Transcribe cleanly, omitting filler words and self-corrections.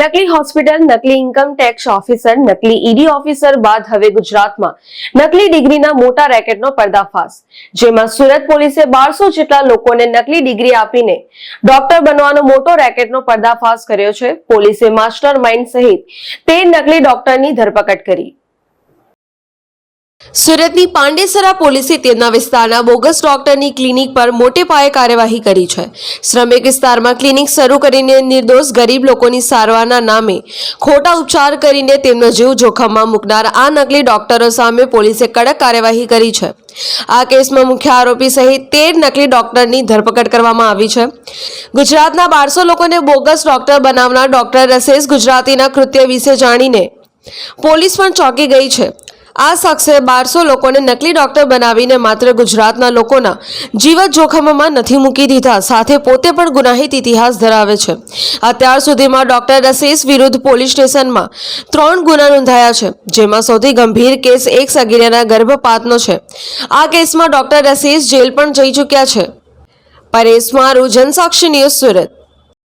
નકલી હોસ્પિટલ, નકલી income tax officer, નકલી ઈડી ઓફિસર બાદ હવે ગુજરાતમાં નકલી ડિગ્રીના મોટા રેકેટનો પર્દાફાશ, જેમાં સુરત પોલીસે 1200 જેટલા લોકોને નકલી ડિગ્રી આપીને ડોક્ટર બનવાનો મોટો રેકેટનો પર્દાફાશ કર્યો છે. પોલીસે માસ્ટર માઇન્ડ સહિત 13 નકલી ડોક્ટરની ધરપકડ કરી. સુરતની પાંડેસરા પોલીસે તેમના વિસ્તારના બોગસ ડોક્ટરની ક્લિનિક પર મોટે પાયે કાર્યવાહી કરી છે. શ્રમિક વિસ્તારમાં ક્લિનિક શરૂ કરીને નિર્દોષ ગરીબ લોકોની સારવારના નામે ખોટા ઉપચાર કરીને તેમનો જીવ જોખમમાં મૂકનાર આ નકલી ડોક્ટરો સામે પોલીસે કડક કાર્યવાહી કરી છે. આ કેસમાં મુખ્ય આરોપી સહિત 13 નકલી ડોક્ટરની ધરપકડ કરવામાં આવી છે. ગુજરાતના 1200 લોકોને બોગસ ડોક્ટર બનાવનાર ડોક્ટર રસેશ ગુજરાતીના કૃત્ય વિશે જાણીને પોલીસ પણ ચોંકી ગઈ છે. આ શખ્સે 1200 લોકોને નકલી ડોક્ટર બનાવીને માત્ર ગુજરાતના લોકોના જીવન જોખમમાં નથી મૂકી દીધા, સાથે પોતે પણ ગુનાહિત ઇતિહાસ ધરાવે છે. અત્યાર સુધીમાં ડોક્ટર રસેશ વિરુદ્ધ પોલીસ સ્ટેશનમાં 3 ગુના નોંધાયા છે, જેમાં સૌથી ગંભીર કેસ એક સગીરાના ગર્ભપાતનો છે. આ કેસમાં ડોક્ટર રસેશ જેલ પણ જઈ ચૂક્યા છે. પરેશ મારું, જનસાક્ષી ન્યૂઝ, સુરત.